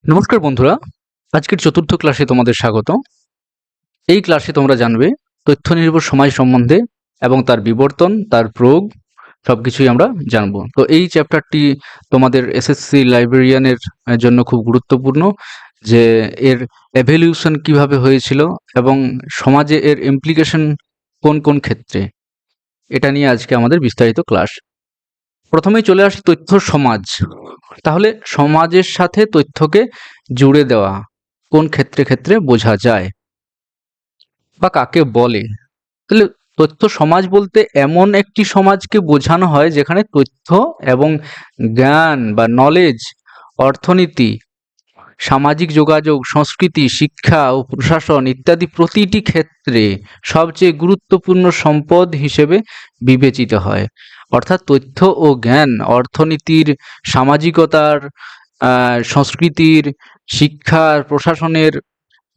নমস্কার বন্ধুরা, আজকের চতুর্থ ক্লাসে তোমাদের স্বাগত। এই ক্লাসে তোমরা জানবে তথ্য নির্ভর সমাজ সম্বন্ধে এবং তার বিবর্তন, তার প্রয়োগ সবকিছুই আমরা জানবো। তো এই চ্যাপ্টারটি তোমাদের এসএসসি লাইব্রেরিয়ানের জন্য খুব গুরুত্বপূর্ণ, যে এর এভলিউশন কিভাবে হয়েছিল এবং সমাজে এর ইমপ্লিকেশন কোন কোন ক্ষেত্রে, এটা নিয়ে আজকে আমাদের বিস্তারিত ক্লাস। প্রথমেই চলে আসি তথ্য সমাজ। তাহলে সমাজের সাথে তথ্যকে জুড়ে দেওয়া কোন ক্ষেত্রে ক্ষেত্রে বোঝা যায় বা কাকে বলে। তাহলে তথ্য সমাজ বলতে এমন একটি সমাজকে বোঝানো হয় যেখানে তথ্য এবং জ্ঞান বা নলেজ, অর্থনীতি, সামাজিক যোগাযোগ, সংস্কৃতি, শিক্ষা ও প্রশাসন ইত্যাদি প্রতিটি ক্ষেত্রে সবচেয়ে গুরুত্বপূর্ণ সম্পদ হিসেবে বিবেচিত হয়। অর্থাৎ তথ্য ও জ্ঞান অর্থনীতির, সামাজিকতার, সংস্কৃতির, শিক্ষার, প্রশাসনের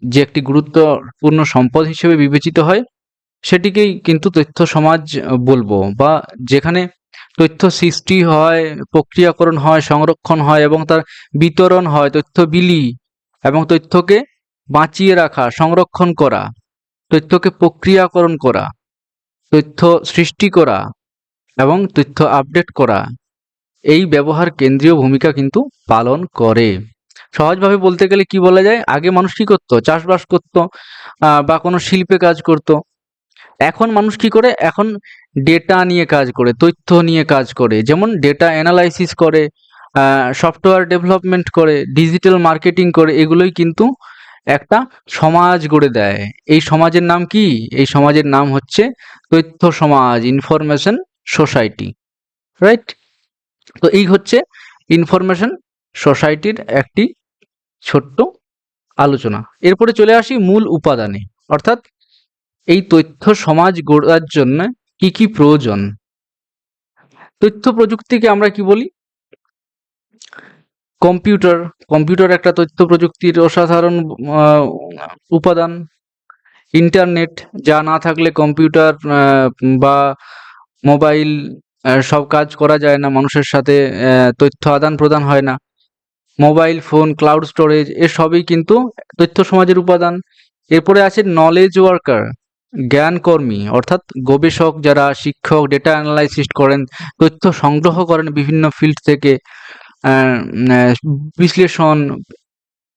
যে একটি গুরুত্বপূর্ণ সম্পদ হিসেবে বিবেচিত হয়, সেটিকেই কিন্তু তথ্য সমাজ বলবো। বা যেখানে তথ্য সৃষ্টি হয়, প্রক্রিয়াকরণ হয়, সংরক্ষণ হয় এবং তার বিতরণ হয়, তথ্য বিলি এবং তথ্যকে বাঁচিয়ে রাখা, সংরক্ষণ করা, তথ্যকে প্রক্রিয়াকরণ করা, তথ্য সৃষ্টি করা এবং তথ্য আপডেট করা, এই ব্যবহার কেন্দ্রীয় ভূমিকা কিন্তু পালন করে। সহজভাবে বলতে গেলে কি বলা যায়, আগে মানুষ কি করতো, চাষবাস করতো বা কোনো শিল্পে কাজ করতো। এখন মানুষ কি করে, এখন ডেটা নিয়ে কাজ করে, তথ্য নিয়ে কাজ করে, যেমন ডেটা অ্যানালাইসিস করে, সফটওয়্যার ডেভেলপমেন্ট করে, ডিজিটাল মার্কেটিং করে। এগুলোই কিন্তু একটা সমাজ গড়ে দেয়। এই সমাজের নাম কি? এই সমাজের নাম হচ্ছে তথ্য সমাজ, ইনফরমেশন সোসাইটি, রাইট? তো এই হচ্ছে ইনফরমেশন সোসাইটির একটি ছোট্ট আলোচনা। এরপরে চলে আসি মূল উপাদানে, অর্থাৎ এই তথ্য সমাজ গড়ার জন্য কি কি প্রয়োজন। তথ্য প্রযুক্তিকে আমরা কি বলি? কম্পিউটার। কম্পিউটার একটা তথ্য প্রযুক্তির অসাধারণ উপাদান। ইন্টারনেট, যা না থাকলে কম্পিউটার বা মোবাইল সব কাজ করা যায় না, মানুষের সাথে তথ্য আদান প্রদান হয় না। মোবাইল ফোন, ক্লাউড স্টোরেজ, এসবই কিন্তু তথ্য সমাজের উপাদান। এরপরে আছে নলেজ ওয়ার্কার, জ্ঞানকর্মী, অর্থাৎ গবেষক, যারা শিক্ষক, ডেটা অ্যানালাইসিস করেন, তথ্য সংগ্রহ করেন বিভিন্ন ফিল্ড থেকে, বিশ্লেষণ,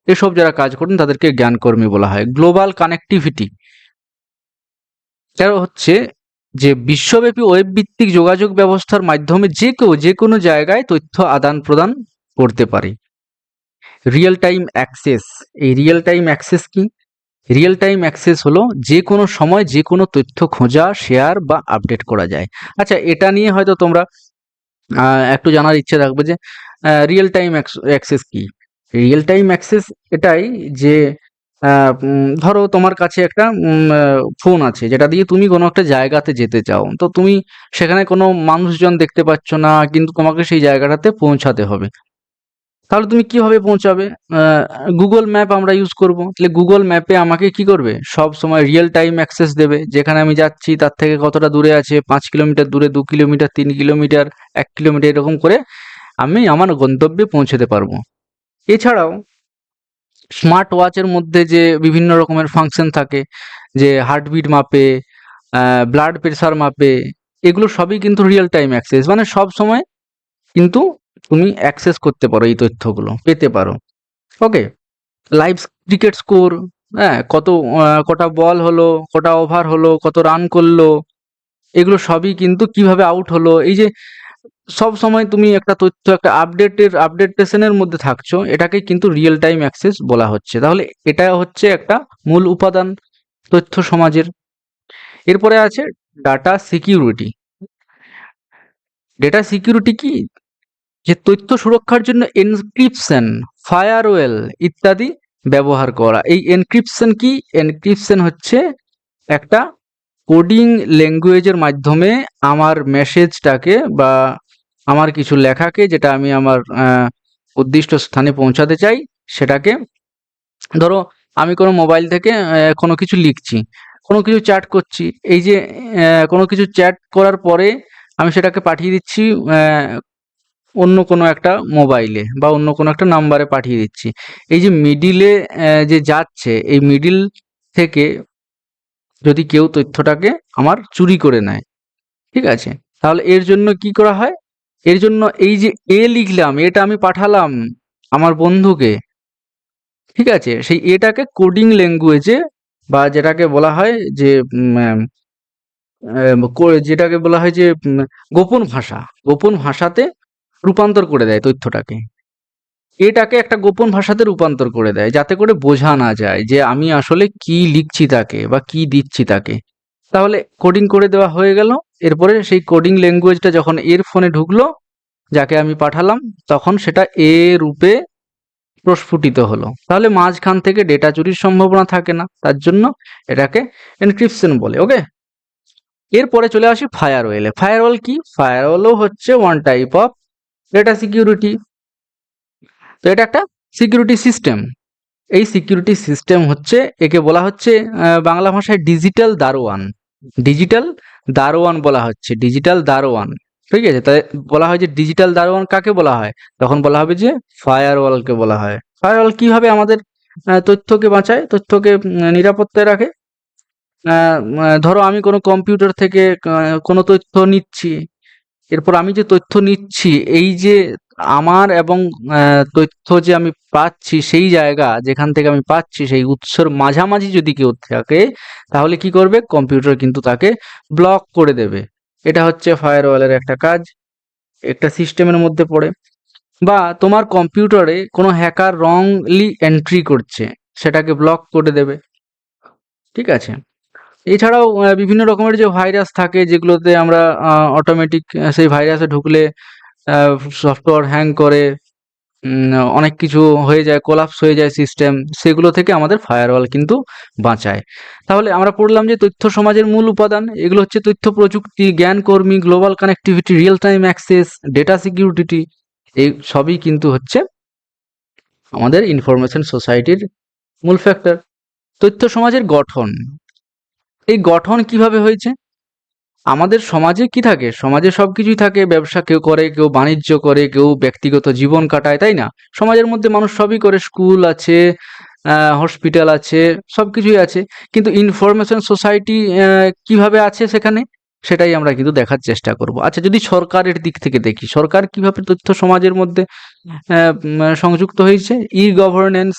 এসব যারা কাজ করেন তাদেরকে জ্ঞানকর্মী বলা হয়। গ্লোবাল কানেক্টিভিটি, এটা হচ্ছে যে বিশ্বব্যাপী ওয়েব ভিত্তিক যোগাযোগ ব্যবস্থার মাধ্যমে যে কেউ যে কোনো জায়গায় তথ্য আদান প্রদান করতে পারে। রিয়েল টাইম অ্যাক্সেস, এই রিয়েল টাইম অ্যাক্সেস কি? রিয়েল টাইম অ্যাক্সেস হলো যে কোনো সময় যে কোনো তথ্য খোঁজা, শেয়ার বা আপডেট করা যায়। আচ্ছা, এটা নিয়ে হয়তো তোমরা একটু জানার ইচ্ছে থাকবে যে রিয়েল টাইম অ্যাক্সেস কি। রিয়েল টাইম অ্যাক্সেস এটাই যে ধরো তোমার কাছে একটা ফোন আছে, যেটা দিয়ে তুমি কোনো একটা জায়গাতে যেতে চাও। তো তুমি সেখানে কোনো মানুষজন দেখতে পাচ্ছ না, কিন্তু তোমাকে সেই জায়গাটাতে পৌঁছাতে হবে। তাহলে তুমি কিভাবে পৌঁছাবে? গুগল ম্যাপ আমরা ইউজ করব। তাহলে গুগল ম্যাপে আমাকে কি করবে, সব সময় রিয়েল টাইম অ্যাক্সেস দেবে, যেখানে আমি যাচ্ছি তার থেকে কতটা দূরে আছে, 5 কিলোমিটার দূরে, 2 কিলোমিটার, 3 কিলোমিটার, 1 কিলোমিটার, এরকম করে আমি আমার গন্তব্যে পৌঁছতে পারবো। এছাড়াও স্মার্ট ওয়াচের মধ্যে যে বিভিন্ন রকমের ফাংশন থাকে, যে হার্টবিট মাপে, ব্লাড প্রেশার মাপে, এগুলো সবই কিন্তু রিয়েল টাইম অ্যাক্সেস, মানে সব সময় কিন্তু তুমি অ্যাক্সেস করতে পারো, এই তথ্যগুলো পেতে পারো। ওকে। লাইভ ক্রিকেট স্কোর, হ্যাঁ, কটা বল হলো, কটা ওভার হলো, কত রান করলো, এগুলো সবই কিন্তু কিভাবে আউট হলো, এই যে সব সময় তুমি একটা তথ্য, একটা আপডেটেশনের মধ্যে থাকছো, এটাকে কিন্তু রিয়েল টাইম অ্যাক্সেস বলা হচ্ছে। তাহলে এটা হচ্ছে একটা মূল উপাদান তথ্য সমাজের। এরপরে আছে ডাটা সিকিউরিটি। ডেটা সিকিউরিটি কি? যে তথ্য সুরক্ষার জন্য এনক্রিপশন, ফায়ারওয়েল ইত্যাদি ব্যবহার করা। এই এনক্রিপশন কি? এনক্রিপশন হচ্ছে একটা কোডিং ল্যাঙ্গুয়েজের মাধ্যমে আমার মেসেজটাকে বা আমার কিছু লেখাকে, যেটা আমি আমার উদ্দিষ্ট স্থানে পৌঁছাতে চাই, সেটাকে, ধরো আমি কোনো মোবাইল থেকে কোনো কিছু লিখছি, কোনো কিছু চ্যাট করছি, এই যে কোনো কিছু চ্যাট করার পরে আমি সেটাকে পাঠিয়ে দিচ্ছি অন্য কোনো একটা মোবাইলে বা অন্য কোনো একটা নাম্বারে পাঠিয়ে দিচ্ছি। এই যে মিডিলে যে যাচ্ছে, এই মিডিল থেকে যদি কেউ তথ্যটাকে আমার চুরি করে নেয়, ঠিক আছে? তাহলে এর জন্য কি করা হয়? এর জন্য এই যে লিখলাম, এটা আমি পাঠালাম আমার বন্ধুকে, ঠিক আছে? সেই এটাকে কোডিং ল্যাঙ্গুয়েজে বা যেটাকে বলা হয় যে যেটাকে বলা হয় যে গোপন ভাষা, গোপন ভাষাতে রূপান্তর করে দেয় তথ্যটাকে। এটাকে একটা গোপন ভাষাতে রূপান্তর করে দেয়, যাতে করে বোঝা না যায় যে আমি আসলে কি লিখছি তাকে বা কি দিচ্ছি তাকে। তাহলে কোডিং করে দেওয়া হয়ে গেল। এরপরে সেই কোডিং ল্যাঙ্গুয়েজটা যখন এর ফোনে ঢুকলো, যাকে আমি পাঠালাম, তখন সেটা এ রূপে প্রস্ফুটিত হলো। তাহলে মাঝখান থেকে ডেটা চুরির সম্ভাবনা থাকে না। তার জন্য এটাকে এনক্রিপশন বলে। ওকে? এরপরে চলে আসি ফায়ারওয়েলে। ফায়ারওয়াল কি? ফায়ারওয়ালও হচ্ছে one type of data security. তো এটা একটা সিকিউরিটি সিস্টেম। এই সিকিউরিটি সিস্টেম হচ্ছে, একে বলা হচ্ছে বাংলা ভাষায় ডিজিটাল দারোয়ান। ডিজিটাল দারোয়ান বলা হচ্ছে, ডিজিটাল দারোয়ান। ঠিক আছে? তাই বলা হয় যে ডিজিটাল দারোয়ান কাকে বলা হয়? তখন বলা হবে যে ফায়ারওয়ালকে বলা হয়। ফায়ারওয়াল কিভাবে আমাদের তথ্যকে বাঁচায়, তথ্যকে নিরাপত্তায় রাখে? ধরো আমি কোনো কম্পিউটার থেকে কোনো তথ্য নিচ্ছি। এরপর আমি যে তথ্য নিচ্ছি, এই যে আমার এবং তথ্য যে আমি পাচ্ছি, সেই জায়গা যেখান থেকে আমি পাচ্ছি, সেই উৎসের মাঝামাঝি যদি কেউ থাকে, তাহলে কি করবে? কম্পিউটার কিন্তু তাকে ব্লক করে দেবে। এটা হচ্ছে ফায়ারওয়ালের একটা কাজ, একটা সিস্টেমের মধ্যে পড়ে। বা তোমার কম্পিউটারে কোনো হ্যাকার রংলি এন্ট্রি করছে, সেটাকে ব্লক করে দেবে। ঠিক আছে? এছাড়াও বিভিন্ন রকমের যে ভাইরাস থাকে, যেগুলোতে আমরা অটোমেটিক সেই ভাইরাসে ঢুকলে সফটওয়্যার হ্যাং করে, অনেক কিছু হয়ে যায়, কোলাপস হয়ে যায় সিস্টেম, সেগুলো থেকে আমাদের ফায়ারওয়াল কিন্তু বাঁচায়। তাহলে আমরা পড়লাম যে তথ্য সমাজের মূল উপাদান এগুলো হচ্ছে তথ্য প্রযুক্তি, জ্ঞানকর্মী, global connectivity, real time access, data security, এই সবই কিন্তু হচ্ছে আমাদের ইনফরমেশন সোসাইটির মূল ফ্যাক্টর। তথ্য সমাজের গঠন, এই গঠন কিভাবে হয়েছে? আমাদের সমাজে কি থাকে? সমাজে সবকিছুই থাকে। ব্যবসা কেউ করে, কেউ বাণিজ্য করে, কেউ ব্যক্তিগত জীবন কাটায়, তাই না? সমাজের মধ্যে মানুষ সবই করে। স্কুল আছে, হসপিটাল আছে, সবকিছুই আছে। কিন্তু ইনফরমেশন সোসাইটি কিভাবে আছে সেখানে? সেটাই আমরা কিন্তু দেখার চেষ্টা করব। আচ্ছা, যদি সরকারের দিক থেকে দেখি, সরকার কিভাবে তথ্য সমাজের মধ্যে সংযুক্ত হয়েছে? ই-গভর্নেন্স,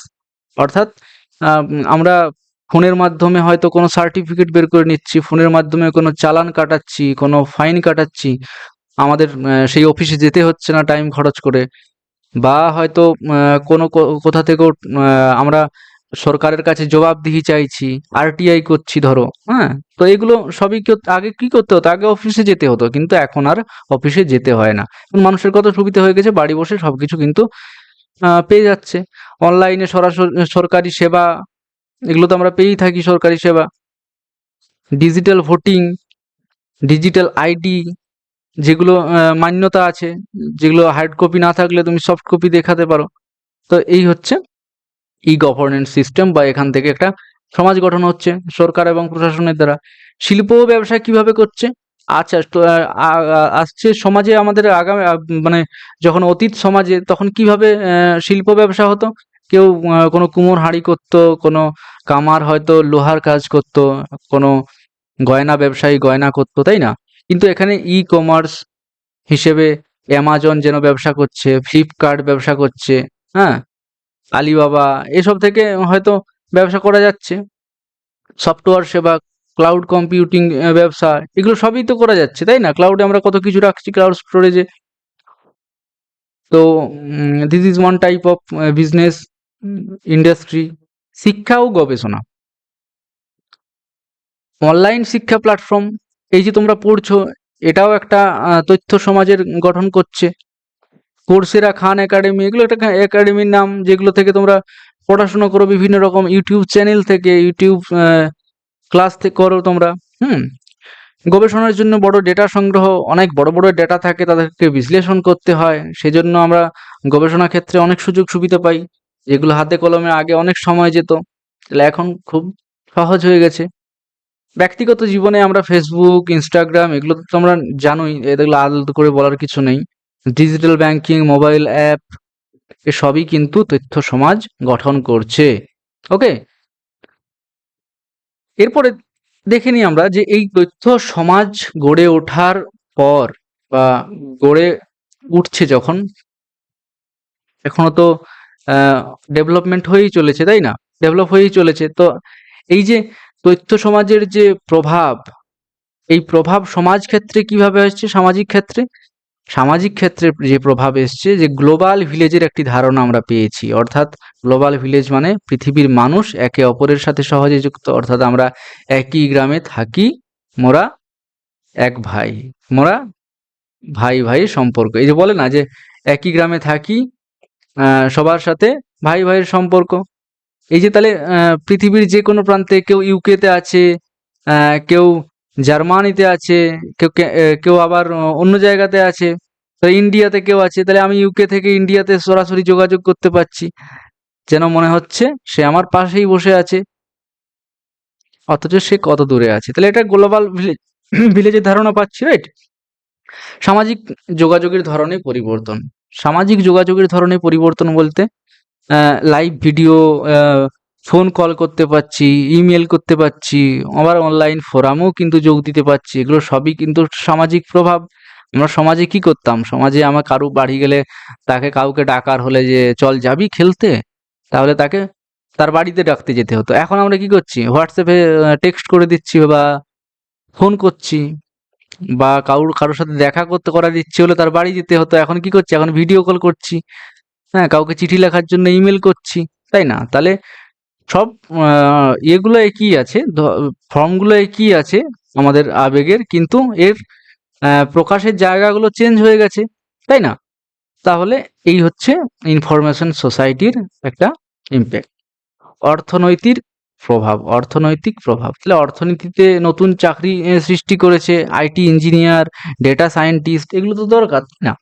অর্থাৎ আমরা ফোনের মাধ্যমে হয়তো কোনো সার্টিফিকেট বের করে নিচ্ছি, ফোনের মাধ্যমে কোনো চালান কাটাচ্ছি, কোনো ফাইন কাটাচ্ছি। আমাদের সেই অফিসে যেতে হচ্ছে না টাইম খরচ করে। বা হয়তো কোনো কোথা থেকেও আমরা সরকারের কাছে জবাবদিহি চাইছি, আরটিআই করছি ধরো, হ্যাঁ? তো এগুলো সবই আগে কি করতে হতো? আগে অফিসে যেতে হতো, কিন্তু এখন আর অফিসে যেতে হয় না। এখন মানুষের কত সুবিধা হয়ে গেছে, বাড়ি বসে সবকিছু কিন্তু পেয়ে যাচ্ছে। অনলাইনে সরাসরি সরকারি সেবা, এগুলো তো আমরা পেয়েই থাকি, সরকারি সেবা। ডিজিটাল ভোটিং, ডিজিটাল আইডি, যেগুলো মান্যতা আছে, যেগুলো হার্ড কপি না থাকলে তুমি সফট কপি দেখাতে পারো। তো এই হচ্ছে ই গভর্নেন্স সিস্টেম, বা এখান থেকে একটা সমাজ গঠন হচ্ছে সরকার এবং প্রশাসনের দ্বারা। শিল্প ও ব্যবসা কিভাবে করছে? আচ্ছা, তো আসছে সমাজে আমাদের আগামী মানে যখন অতীত সমাজে, তখন কিভাবে শিল্প ব্যবসা হতো? কেউ কোনো কুমোর হাঁড়ি করতো, কোনো কামার হয়তো লোহার কাজ করতো, কোনো গয়না ব্যবসায়ী গয়না করতো, তাই না? কিন্তু এখানে ই কমার্স হিসেবে অ্যামাজন যেন ব্যবসা করছে, ফ্লিপকার্ট ব্যবসা করছে, হ্যাঁ? আলিবাবা, এসব থেকে হয়তো ব্যবসা করা যাচ্ছে। সফটওয়্যার সেবা, ক্লাউড কম্পিউটিং ব্যবসা, এগুলো সবই তো করা যাচ্ছে, তাই না? ক্লাউডে আমরা কত কিছু রাখছি, ক্লাউড স্টোরেজে। তো this is one type of business industry. শিক্ষা ও গবেষণা, অনলাইন শিক্ষা প্ল্যাটফর্ম, এই যে তোমরা পড়ছো, এটাও একটা তথ্য সমাজের গঠন করছে। কোর্সেরা, খান একাডেমি, এগুলো একটা একাডেমির নাম, যেগুলো থেকে তোমরা পড়াশোনা করো বিভিন্ন রকম ইউটিউব চ্যানেল থেকে, ইউটিউব ক্লাস থেকে করো তোমরা। হুম গবেষণার জন্য বড় ডেটা সংগ্রহ, অনেক বড় বড় ডেটা থাকে, তাদেরকে বিশ্লেষণ করতে হয়। সেজন্য আমরা গবেষণা ক্ষেত্রে অনেক সুযোগ সুবিধা পাই, যেগুলো হাতে কলমে আগে অনেক সময় যেত, তাহলে এখন খুব সহজ হয়ে গেছে। ব্যক্তিগত জীবনে আমরা ফেসবুক, ইনস্টাগ্রাম, এগুলো তো তোমরা জানোই, এগুলো আলাদা করে বলার কিছু নেই। ডিজিটাল ব্যাংকিং, মোবাইল অ্যাপ, এসবই কিন্তু তথ্য সমাজ গঠন করছে। ওকে, এরপরে দেখে নিই আমরা যে এই তথ্য সমাজ গড়ে ওঠার পর বা গড়ে উঠছে যখন, এখনো তো ডেভেলপমেন্ট হয়েই চলেছে, তাই না? ডেভেলপ হয়েই চলেছে। তো এই যে তথ্য সমাজের যে প্রভাব, এই প্রভাব সমাজ ক্ষেত্রে কিভাবে আসছে? সামাজিক ক্ষেত্রে যে প্রভাব এসছে, যে গ্লোবাল ভিলেজের একটি ধারণা আমরা পেয়েছি। অর্থাৎ গ্লোবাল ভিলেজ মানে পৃথিবীর মানুষ একে অপরের সাথে সহজে যুক্ত। অর্থাৎ আমরা একই গ্রামে থাকি, মোরা এক ভাই, মোরা ভাই ভাই সম্পর্ক। এই যে বলে না যে একই গ্রামে থাকি, সবার সাথে ভাই ভাইয়ের সম্পর্ক। এই যে তাহলে পৃথিবীর যে কোনো প্রান্তে কেউ ইউকেতে আছে, কেউ জার্মানিতে আছে, কেউ আবার অন্য জায়গাতে আছে, তো ইন্ডিয়াতে কেউ আছে, তাহলে আমি ইউকে থেকে ইন্ডিয়াতে সরাসরি যোগাযোগ করতে পারছি, যেন মনে হচ্ছে সে আমার পাশেই বসে আছে, অথচ সে কত দূরে আছে। তাহলে এটা গ্লোবাল ভিলেজের ধারণা পাচ্ছি, রাইট? সামাজিক যোগাযোগের ধরনে পরিবর্তন। সামাজিক যোগাযোগের ধরনে পরিবর্তন বলতে লাইভ ভিডিও, ফোন কল করতে পারছি, ইমেল করতে পারছি, আবার অনলাইন ফোরামেও কিন্তু যোগ দিতে পারছি। এগুলো সবই কিন্তু সামাজিক প্রভাব। আমরা সমাজে কি করতাম? সমাজে আমার কারো বাড়ি গেলে তাকে কাউকে ডাকার হলে যে চল যাবি খেলতে, তাহলে তাকে তার বাড়িতে ডাকতে যেতে হতো। এখন আমরা কি করছি? হোয়াটসঅ্যাপে টেক্সট করে দিচ্ছি বা ফোন করছি, বা কারোর সাথে দেখা করতে করা দিচ্ছে হলে তার বাড়ি যেতে হতো। এখন কি করছি? এখন ভিডিও কল করছি। হ্যাঁ, কাউকে চিঠি লেখার জন্য ইমেল করছি, তাই না? তাহলে সব ইয়েগুলো একই আছে, ফর্মগুলো একই আছে আমাদের আবেগের, কিন্তু এর প্রকাশের জায়গাগুলো চেঞ্জ হয়ে গেছে, তাই না? তাহলে এই হচ্ছে ইনফরমেশন সোসাইটির একটা ইমপ্যাক্ট। অর্থনৈতিক প্রভাব। তাহলে অর্থনীতিতে নতুন চাকরি সৃষ্টি করেছে, আইটি ইঞ্জিনিয়ার, ডেটা সায়েন্টিস্ট, এগুলো তো দরকার, তাই না?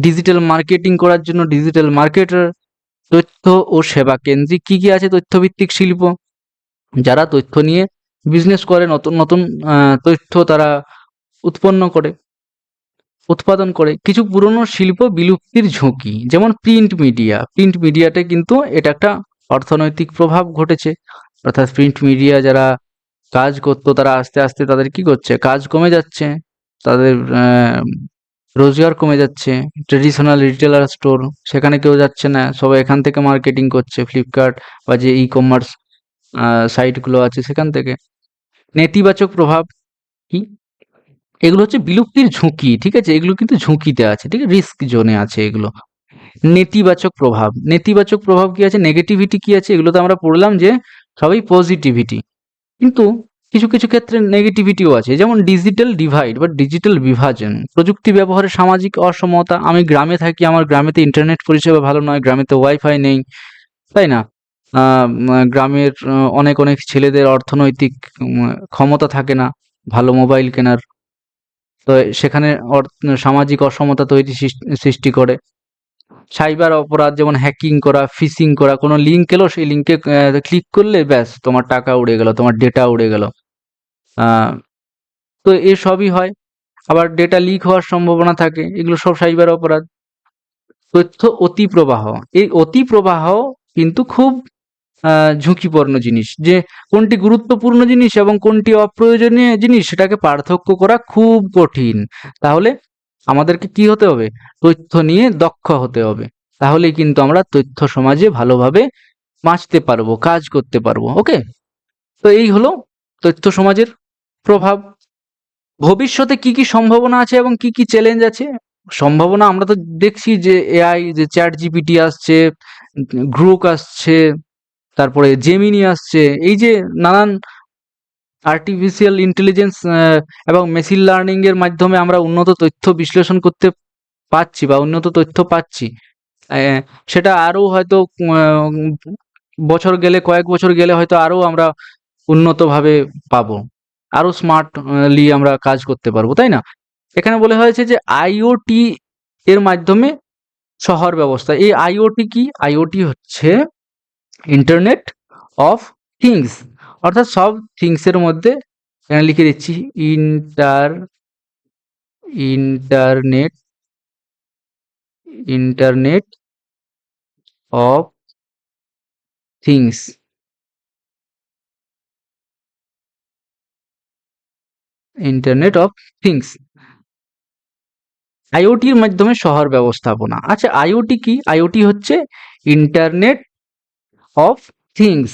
ডিজিটাল মার্কেটিং করার জন্য ডিজিটাল মার্কেটার, তথ্য ও সেবা কেন্দ্রিক কি আছে? তথ্যভিত্তিক শিল্প, যারা তথ্য নিয়ে বিজনেস করে, নতুন নতুন তথ্য তারা উৎপন্ন করে, উৎপাদন করে। কিছু পুরনো শিল্প বিলুপ্তির ঝুঁকি, যেমন প্রিন্ট মিডিয়াতে কিন্তু এটা একটা অর্থনৈতিক প্রভাব ঘটেছে। অর্থাৎ প্রিন্ট মিডিয়া যারা কাজ করতো, তারা আস্তে আস্তে তাদের কি করছে? কাজ কমে যাচ্ছে, তাদের রোজগার কমে যাচ্ছে। ট্রেডিশনাল রিটেলার স্টোর, সেখানে কেউ যাচ্ছে না, সবাই এখান থেকে মার্কেটিং করছে, ফ্লিপকার্ট বা যে ই কমার্স সাইটগুলো আছে সেখান থেকে। নেতিবাচক প্রভাব কি? এগুলো হচ্ছে বিলুপ্তির ঝুঁকি, ঠিক আছে? এগুলো কিন্তু ঝুঁকিতে আছে, ঠিক আছে? রিস্ক জোনে আছে এগুলো। নেতিবাচক প্রভাব কি আছে? নেগেটিভিটি কি আছে? এগুলো তো আমরা পড়লাম যে সবই পজিটিভিটি, কিন্তু কিছু কিছু ক্ষেত্রে নেগেটিভিটিও আছে, যেমন ডিজিটাল ডিভাইড বা ডিজিটাল বিভাজন, প্রযুক্তি ব্যবহারে সামাজিক অসমতা। আমি গ্রামে থাকি, আমার গ্রামেতে ইন্টারনেট পরিষেবা ভালো নয়, গ্রামেতে ওয়াইফাই নেই, তাই না? গ্রামের অনেক অনেক ছেলেদের অর্থনৈতিক ক্ষমতা থাকে না ভালো মোবাইল কেনার। তো সেখানে সামাজিক অসমতা সৃষ্টি করে। সাইবার অপরাধ, যেমন হ্যাকিং করা, ফিশিং করা, কোনো লিঙ্ক এলো, সেই লিঙ্কে ক্লিক করলে ব্যাস তোমার টাকা উড়ে গেল, তোমার ডেটা উড়ে গেল। তো এসবই হয়। আবার ডেটা লিক হওয়ার সম্ভাবনা থাকে, এগুলো সব সাইবার অপরাধ। তথ্য অতিপ্রবাহ, এই অতিপ্রবাহ কিন্তু খুব ঝুঁকিপূর্ণ জিনিস, যে কোনটি গুরুত্বপূর্ণ জিনিস এবং কোনটি অপ্রয়োজনীয় জিনিস সেটাকে পার্থক্য করা খুব কঠিন। তাহলে আমাদেরকে কি হতে হবে? তথ্য নিয়ে দক্ষ হতে হবে, তাহলেই কিন্তু আমরা তথ্য সমাজে ভালোভাবে বাঁচতে পারবো, কাজ করতে পারবো। ওকে, তো এই হলো তথ্য সমাজের প্রভাব। ভবিষ্যতে কি কি সম্ভাবনা আছে এবং কি কি চ্যালেঞ্জ আছে? সম্ভাবনা আমরা তো দেখছি যে এআই, যে চ্যাট জিপিটি আসছে, গ্রোক আসছে, তারপরে জেমিনি আসছে। এই যে নানান আর্টিফিশিয়াল ইন্টেলিজেন্স এবং মেশিন লার্নিং এর মাধ্যমে আমরা উন্নত তথ্য বিশ্লেষণ করতে পাচ্ছি বা উন্নত তথ্য পাচ্ছি। আহ, সেটা আরো হয়তো কয়েক বছর গেলে হয়তো আরো আমরা উন্নতভাবে পাবো, আরো স্মার্টলি আমরা কাজ করতে পারবো, তাই না? এখানে বলা হয়েছে যে আইওটি এর মাধ্যমে শহর ব্যবস্থা। এই আইওটি কি? আইওটি হচ্ছে ইন্টারনেট অফ থিংস, অর্থাৎ সব থিংস এর মধ্যে, এখানে লিখে দিচ্ছি internet internet of things. Internet of things, আইওটির মাধ্যমে শহর ব্যবস্থাপনা। আচ্ছা, আইওটি কি? আইওটি হচ্ছে ইন্টারনেট অফ থিংস।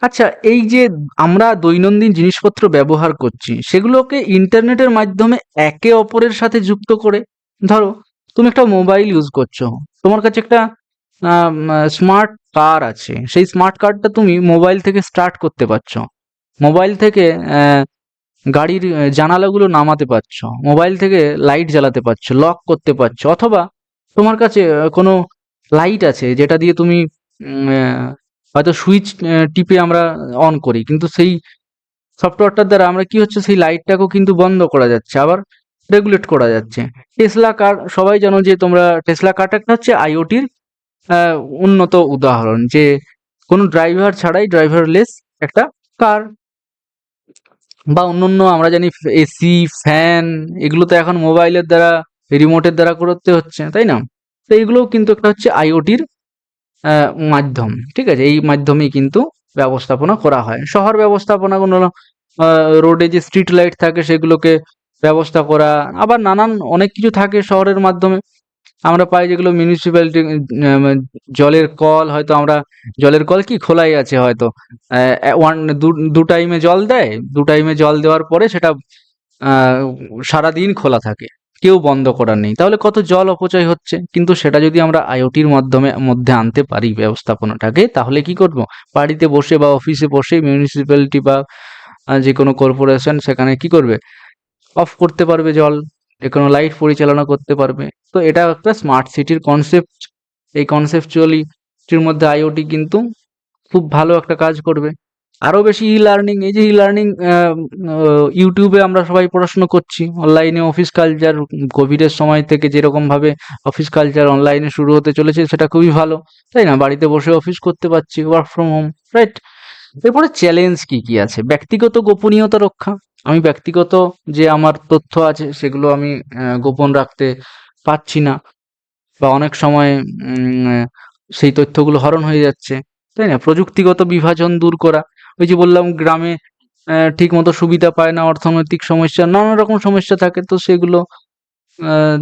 আচ্ছা, এই যে আমরা দৈনন্দিন জিনিসপত্র ব্যবহার করছি সেগুলোকে ইন্টারনেটের মাধ্যমে একে অপরের সাথে যুক্ত করে, ধরো তুমি একটা মোবাইল ইউজ করছো, তোমার কাছে একটা স্মার্ট কার আছে, সেই স্মার্ট কারটা তুমি মোবাইল থেকে স্টার্ট করতে পারছো, মোবাইল থেকে গাড়ির জানালাগুলো নামাতে পারছো, মোবাইল থেকে লাইট জ্বালাতে পারছো, লক করতে পারছো, অথবা তোমার কাছে কোনো লাইট আছে যেটা দিয়ে তুমি হয়তো সুইচ টিপে আমরা অন করি, কিন্তু সেই সফটওয়্যারটার দ্বারা আমরা কি হচ্ছে, সেই লাইটটাকেও কিন্তু বন্ধ করা যাচ্ছে, আবার রেগুলেট করা যাচ্ছে। টেসলা কার, সবাই জানো যে তোমরা, টেসলা কারটা একটা হচ্ছে আইওটির উন্নত উদাহরণ, যে কোনো ড্রাইভার ছাড়াই ড্রাইভারলেস একটা কার। বা অন্যান্য আমরা জানি এসি, ফ্যান, এগুলো তো এখন মোবাইলের দ্বারা, রিমোটের দ্বারা করতে হচ্ছে, তাই না? তো এগুলোও কিন্তু একটা হচ্ছে আইওটির মাধ্যম। ঠিক আছে, এই মাধ্যমেই কিন্তু ব্যবস্থাপনা করা হয়। শহর ব্যবস্থাপনা কোনো রোডে যে স্ট্রিট লাইট থাকে সেগুলোকে ব্যবস্থা করা, আবার নানান অনেক কিছু থাকে শহরের মাধ্যমে আমরা পাই, যেগুলো মিউনিসিপ্যালিটি, জলের কল, হয়তো আমরা জলের কল কি খোলাই আছে, হয়তো ওয়ান দু টাইমে জল দেয়, দু টাইমে জল দেওয়ার পরে সেটা আহ, সারাদিন খোলা থাকে, কেউ বন্ধ করার নেই, তাহলে কত জল অপচয় হচ্ছে। কিন্তু সেটা যদি আমরা আইওটির মাধ্যমে মধ্যে আনতে পারি ব্যবস্থাপনাটাকে, তাহলে কি করব, বাড়িতে বসে বা অফিসে বসে মিউনিসিপ্যালিটি বা যে কোনো কর্পোরেশন সেখানে কি করবে, অফ করতে পারবে জল, যে কোনো লাইট পরিচালনা করতে পারবে। তো এটা একটা স্মার্ট সিটির কনসেপ্ট। এই কনসেপচুয়ালিটির মধ্যে আইওটি কিন্তু খুব ভালো একটা কাজ করবে। আরো বেশি ই লার্নিং, এই যে ই লার্নিং, ইউটিউবে আমরা সবাই পড়াশোনা করছি, অনলাইনে অফিস কালচার, কোভিডের সময় থেকে যেরকম ভাবে অফিস কালচার অনলাইনে শুরু হতে চলেছে, সেটা খুবই ভালো, তাই না? বাড়িতে বসে অফিস করতে পারছি, ওয়ার্ক ফ্রম হোম, রাইট? এরপরে চ্যালেঞ্জ কি কি আছে? ব্যক্তিগত গোপনীয়তা রক্ষা, আমি ব্যক্তিগত যে আমার তথ্য আছে সেগুলো আমি গোপন রাখতে পারছি না, বা অনেক সময় সেই তথ্যগুলো হরণ হয়ে যাচ্ছে, তাই না? প্রযুক্তিগত বিভাজন দূর করা, ওই যে বললাম গ্রামে ঠিক মতো সুবিধা পায় না, অর্থনৈতিক সমস্যা, নানা রকম সমস্যা থাকে, তো সেগুলো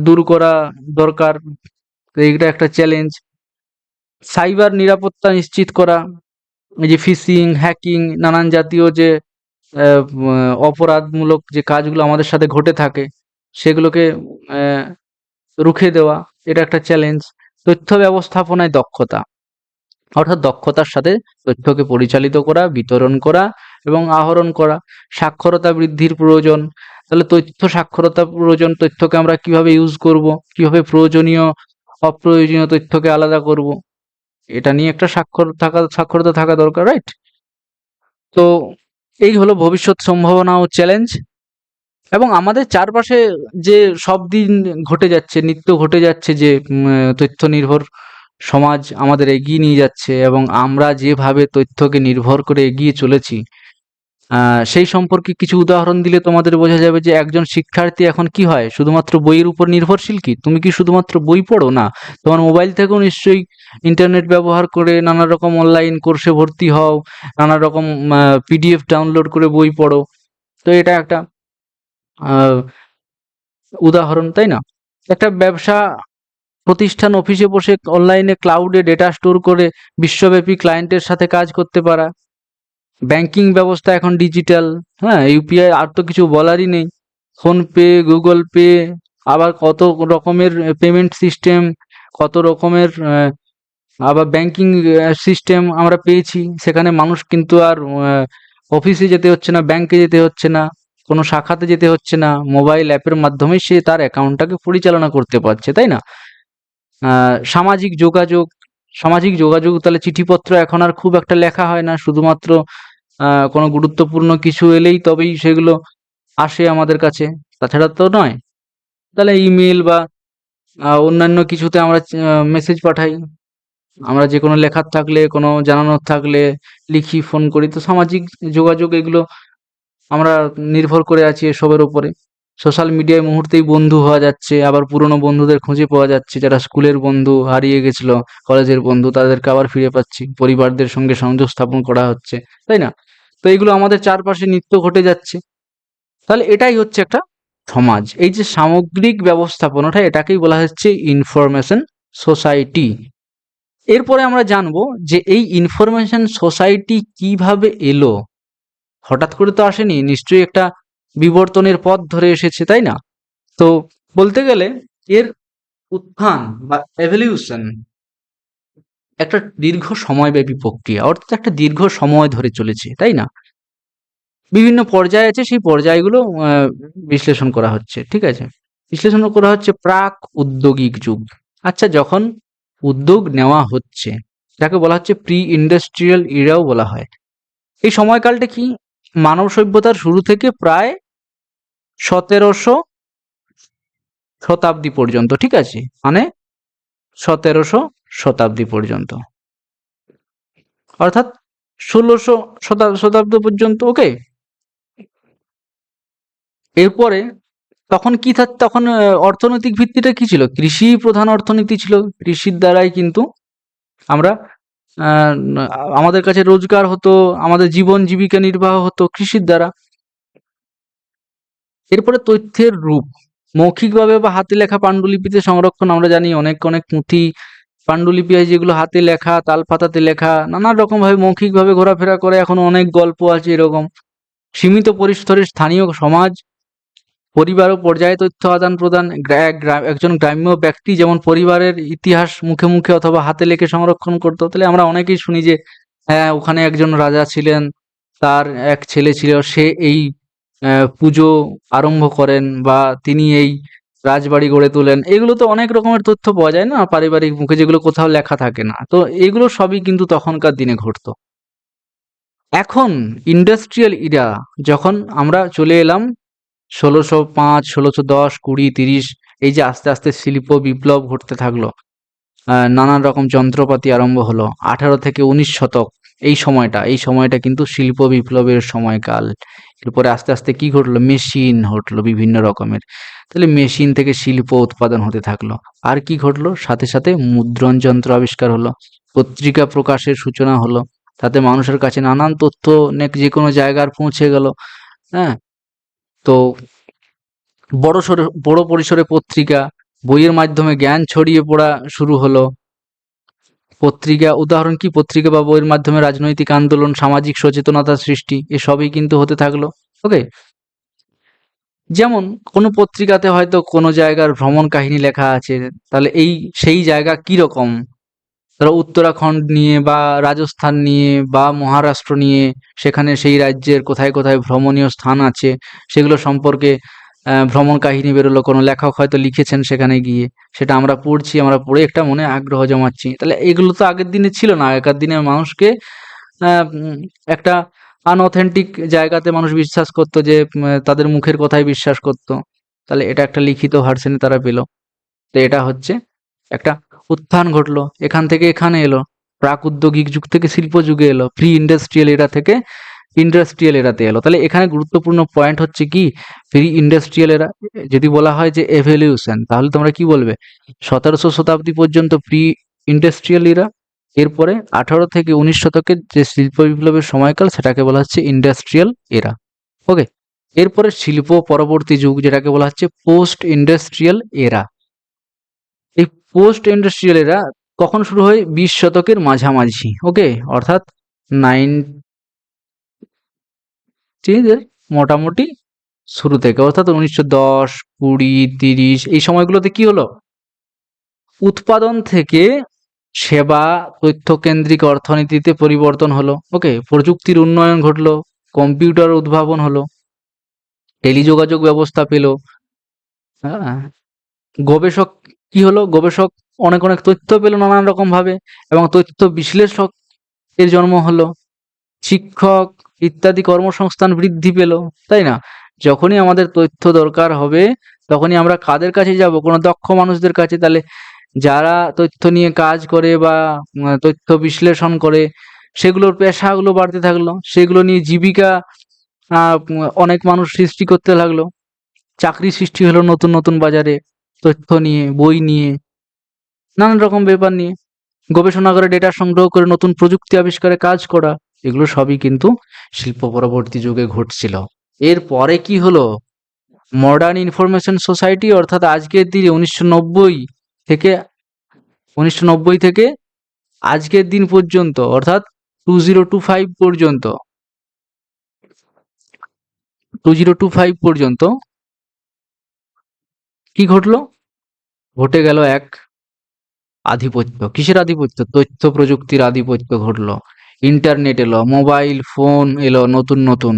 দূর করা দরকার। তো এইটা একটা চ্যালেঞ্জ। সাইবার নিরাপত্তা নিশ্চিত করা, এই যে ফিশিং, হ্যাকিং, নানান জাতীয় যে অপরাধমূলক যে কাজগুলো আমাদের সাথে ঘটে থাকে সেগুলোকে আহ, রুখে দেওয়া, এটা একটা চ্যালেঞ্জ। তথ্য ব্যবস্থাপনায় দক্ষতা, অর্থাৎ দক্ষতার সাথে তথ্যকে পরিচালিত করা, বিতরণ করা এবং আহরণ করা। সাক্ষরতা বৃদ্ধির প্রয়োজন, তাহলে তথ্য সাক্ষরতা প্রয়োজন, তথ্যকে আমরা কিভাবে ইউজ করব, কিভাবে প্রয়োজনীয় অপ্রয়োজনীয় তথ্যকে আলাদা করব, এটা নিয়ে একটা সাক্ষরতা থাকা দরকার, রাইট? তো এই হলো ভবিষ্যৎ সম্ভাবনা ও চ্যালেঞ্জ। এবং আমাদের চারপাশে যে সব দিন ঘটে যাচ্ছে, নিত্য ঘটে যাচ্ছে, যে তথ্য নির্ভর সমাজ আমাদের এগিয়ে নিয়ে যাচ্ছে, এবং আমরা যেভাবে তথ্যকে নির্ভর করে এগিয়ে চলেছি, সেই সম্পর্কে কিছু উদাহরণ দিলে তোমাদের বোঝা যাবে যে একজন শিক্ষার্থী এখন কি হয়, শুধুমাত্র বইয়ের উপর নির্ভরশীল কি? তুমি কি শুধুমাত্র বই পড়ো? না, তোমার মোবাইল থেকেও নিশ্চয়ই ইন্টারনেট ব্যবহার করে নানা রকম অনলাইন কোর্সে ভর্তি হও, নানা রকম পিডিএফ ডাউনলোড করে বই পড়ো। তো এটা একটা আহ, উদাহরণ, তাই না? একটা ব্যবসা প্রতিষ্ঠান অফিসে বসে অনলাইনে ক্লাউডে ডেটা স্টোর করে বিশ্বব্যাপী ক্লায়েন্টের সাথে কাজ করতে পারা। ব্যাংকিং ব্যবস্থা এখন ডিজিটাল, হ্যাঁ, ইউপিআই আর তো কিছু বলারই নেই। ফোনপে, গুগল পে, আবার কত রকমের পেমেন্ট সিস্টেম, কত রকমের আবার ব্যাংকিং সিস্টেম আমরা পেয়েছি। সেখানে মানুষ কিন্তু আর অফিসে যেতে হচ্ছে না, ব্যাংকে যেতে হচ্ছে না, কোনো শাখাতে যেতে হচ্ছে না, মোবাইল অ্যাপের মাধ্যমে সে তার অ্যাকাউন্টটাকে পরিচালনা করতে পারছে, তাই না? সামাজিক যোগাযোগ, সামাজিক যোগাযোগ, তাহলে চিঠিপত্র এখন আর খুব একটা লেখা হয় না, শুধুমাত্র কোনো গুরুত্বপূর্ণ কিছু এলেই তবেই সেগুলো আসে আমাদের কাছে, তাছাড়া তো নয়। তাহলে ইমেল বা অন্যান্য কিছুতে আমরা মেসেজ পাঠাই, আমরা যে কোনো লেখার থাকলে, কোনো জানানোর থাকলে লিখি, ফোন করি। তো সামাজিক যোগাযোগ, এগুলো আমরা নির্ভর করে আছি এসবের উপরে। সোশ্যাল মিডিয়ায় মুহূর্তেই বন্ধু হওয়া যাচ্ছে, আবার পুরনো বন্ধুদের খুঁজে পাওয়া যাচ্ছে, যারা স্কুলের বন্ধু হারিয়ে গেছিল, কলেজের বন্ধু তাদেরকে আবার ফিরে পাচ্ছি, পরিবারদের সঙ্গে সংযোগ স্থাপন করা হচ্ছে, তাই না? তো এগুলো আমাদের চারপাশে নিত্য ঘটে যাচ্ছে। তাহলে এটাই হচ্ছে একটা সমাজ। এই যে সামগ্রিক ব্যবস্থাপনাটা, এটাকেই বলা হচ্ছে ইনফরমেশন সোসাইটি। এরপরে আমরা জানবো যে এই ইনফরমেশন সোসাইটি কিভাবে এলো। হঠাৎ করে তো আসেনি, নিশ্চয়ই একটা বিবর্তনের পথ ধরে এসেছে, তাই না? তো বলতে গেলে এর উত্থান বা এভলিউশন একটা দীর্ঘ সময়ব্যাপী প্রক্রিয়া, অর্থাৎ একটা দীর্ঘ সময় ধরে চলেছে, তাই না? বিভিন্ন পর্যায় আছে, সেই পর্যায়গুলো বিশ্লেষণ করা হচ্ছে, ঠিক আছে? বিশ্লেষণ করা হচ্ছে প্রাক উদ্যোগিক যুগ। আচ্ছা, যখন উদ্যোগ নেওয়া হচ্ছে, যাকে বলা হচ্ছে প্রি ইন্ডাস্ট্রিয়াল ইরাও বলা হয়। এই সময়কালটা কি? মানব সভ্যতার শুরু থেকে প্রায় 1700 শতাব্দী পর্যন্ত, ঠিক আছে? মানে 1700 শতাব্দী পর্যন্ত, অর্থাৎ 1600 শতাব্দী পর্যন্ত, ওকে? এরপরে তখন কি তখন অর্থনৈতিক ভিত্তিটা কি ছিল? কৃষি প্রধান অর্থনীতি ছিল। কৃষির দ্বারাই কিন্তু আমরা আহ, আমাদের কাছে রোজগার হতো, আমাদের জীবন জীবিকা নির্বাহ হতো কৃষির দ্বারা। এরপরে তথ্যের রূপ, মৌখিকভাবে বা হাতে লেখা পাণ্ডুলিপিতে সংরক্ষণ। আমরা জানি অনেক অনেক পুঁথি পাণ্ডুলিপি আছে যেগুলো হাতে লেখা, তালপাতাতে লেখা, নানা রকম ভাবে মৌখিকভাবে ঘোরাফেরা করে, এখনো অনেক গল্প আছে এরকম। সীমিত পরিসরের স্থানীয় সমাজ, পরিবার ও পর্যায়ে তথ্য আদান প্রদান। একজন গ্রাম্য ব্যক্তি যেমন পরিবারের ইতিহাস মুখে মুখে অথবা হাতে লিখে সংরক্ষণ করতো। তাহলে আমরা অনেকেই শুনি যে হ্যাঁ, ওখানে একজন রাজা ছিলেন, তার এক ছেলে ছিল, সে এই পুজো আরম্ভ করেন, বা তিনি এই রাজবাড়ি গড়ে তোলেন। এগুলো তো অনেক রকমের তথ্য পাওয়া যায় না পারিবারিক মুখে, যেগুলো কোথাও লেখা থাকে না। তো এগুলো সবই কিন্তু তখনকার দিনে ঘটতো। এখন ইন্ডাস্ট্রিয়াল ইরা, যখন আমরা চলে এলাম 1605, 1610, 20, 30, এই যে আস্তে আস্তে শিল্প বিপ্লব ঘটতে থাকলো, নানান রকম যন্ত্রপাতি আরম্ভ হলো। 18 থেকে 19 শতক, এই সময়টা কিন্তু শিল্প বিপ্লবের সময়কাল। এরপরে আস্তে আস্তে কি ঘটলো? মেশিন ঘটলো বিভিন্ন রকমের। তাহলে মেশিন থেকে শিল্প উৎপাদন হতে থাকলো। আর কি ঘটলো? সাথে সাথে মুদ্রণ যন্ত্র আবিষ্কার হলো, পত্রিকা প্রকাশের সূচনা হলো, তাতে মানুষের কাছে নানান তথ্য যে কোনো জায়গার পৌঁছে গেল। হ্যাঁ, তো বড় পরিসরে পত্রিকা, বইয়ের মাধ্যমে জ্ঞান ছড়িয়ে পড়া শুরু হলো। পত্রিকা, উদাহরণ কি? পত্রিকা বা বইয়ের মাধ্যমে রাজনৈতিক আন্দোলন, সামাজিক সচেতনতা সৃষ্টি, এসবই কিন্তু হতে থাকলো। ওকে, যেমন কোনো পত্রিকাতে হয়তো কোনো জায়গার ভ্রমণ কাহিনী লেখা আছে, তাহলে সেই জায়গা কি রকম, ধরো উত্তরাখণ্ড নিয়ে বা রাজস্থান নিয়ে বা মহারাষ্ট্র নিয়ে, সেখানে সেই রাজ্যের কোথায় কোথায় ভ্রমণীয় স্থান আছে সেগুলো সম্পর্কে ভ্রমণ কাহিনী বেরোলো, কোনো লেখক হয়তো লিখেছেন সেখানে গিয়ে, সেটা আমরা পড়ছি, আমরা পড়ে একটা মনে আগ্রহ জমাচ্ছি। তাহলে এগুলো তো আগের দিনে ছিল না। আগেকার দিনে মানুষকে একটা আনঅথেন্টিক জায়গাতে মানুষ বিশ্বাস করতো, যে তাদের মুখের কথাই বিশ্বাস করতো। তাহলে এটা একটা লিখিত ভার্সনে তারা পেল। তো এটা হচ্ছে একটা উত্থান ঘটলো, এখান থেকে এখানে এলো। প্রাক উদ্যোগিক যুগ থেকে শিল্প যুগে এলো, প্রি ইন্ডাস্ট্রিয়াল এরা থেকে ইন্ডাস্ট্রিয়াল এরাতে এলো। তাহলে এখানে গুরুত্বপূর্ণ পয়েন্ট হচ্ছে কি? প্রি ইন্ডাস্ট্রিয়াল এরা। যদি বলা হয় যে এভলিউশন, তাহলে তোমরা কি বলবে? 1700 শতাব্দী পর্যন্ত প্রি ইন্ডাস্ট্রিয়াল এরা। এরপরে 18 থেকে 19 শতকের যে শিল্প বিপ্লবের সময়কাল, সেটাকে বলা হচ্ছে ইন্ডাস্ট্রিয়াল এরা। ওকে, এরপরে শিল্প পরবর্তী যুগ, যেটাকে বলা হচ্ছে পোস্ট ইন্ডাস্ট্রিয়াল এরা। এই পোস্ট ইন্ডাস্ট্রিয়াল এরা কখন শুরু হয়? 20 শতকের মাঝামাঝি, ওকে, অর্থাৎ 90 মোটামুটি শুরু থেকে, অর্থাৎ 1910, 20, 30 এই সময়গুলোতে কি হলো? উৎপাদন থেকে সেবা, তথ্য কেন্দ্রিক অর্থনীতিতে পরিবর্তন হলো। ওকে, প্রযুক্তির উন্নয়ন ঘটলো, কম্পিউটার উদ্ভাবন হলো, টেলিযোগাযোগ ব্যবস্থা পেল। হ্যাঁ, গবেষক কি হলো? গবেষক অনেক অনেক তথ্য পেল নানান রকম ভাবে, এবং তথ্য বিশ্লেষক এর জন্ম হলো। শিক্ষক ইত্যাদি কর্মসংস্থান বৃদ্ধি পেল, তাই না? যখনই আমাদের তথ্য দরকার হবে, তখনই আমরা কাদের কাছে যাব? কোনো দক্ষ মানুষদের কাছে। তাহলে যারা তথ্য নিয়ে কাজ করে বা তথ্য বিশ্লেষণ করে, সেগুলোর পেশাগুলো বাড়তে থাকলো, সেগুলো নিয়ে জীবিকা অনেক মানুষ সৃষ্টি করতে লাগলো। চাকরি সৃষ্টি হলো নতুন নতুন বাজারে, তথ্য নিয়ে, বই নিয়ে, নানান রকম ব্যাপার নিয়ে। গবেষণাগারে ডেটা সংগ্রহ করে নতুন প্রযুক্তি আবিষ্কারে কাজ করা, এগুলো সবই কিন্তু শিল্প পরবর্তী যুগে ঘটছিল। এরপরে কি হলো? মডার্ন ইনফরমেশন সোসাইটি, অর্থাৎ আজকের দিনে 1990 থেকে আজকের দিন পর্যন্ত, অর্থাৎ 2025 পর্যন্ত 2025 পর্যন্ত কি ঘটলো? ঘটে গেল এক আধিপত্য। কিসের আধিপত্য? তথ্য প্রযুক্তির আধিপত্য ঘটলো। ইন্টারনেট এলো, মোবাইল ফোন এলো নতুন নতুন,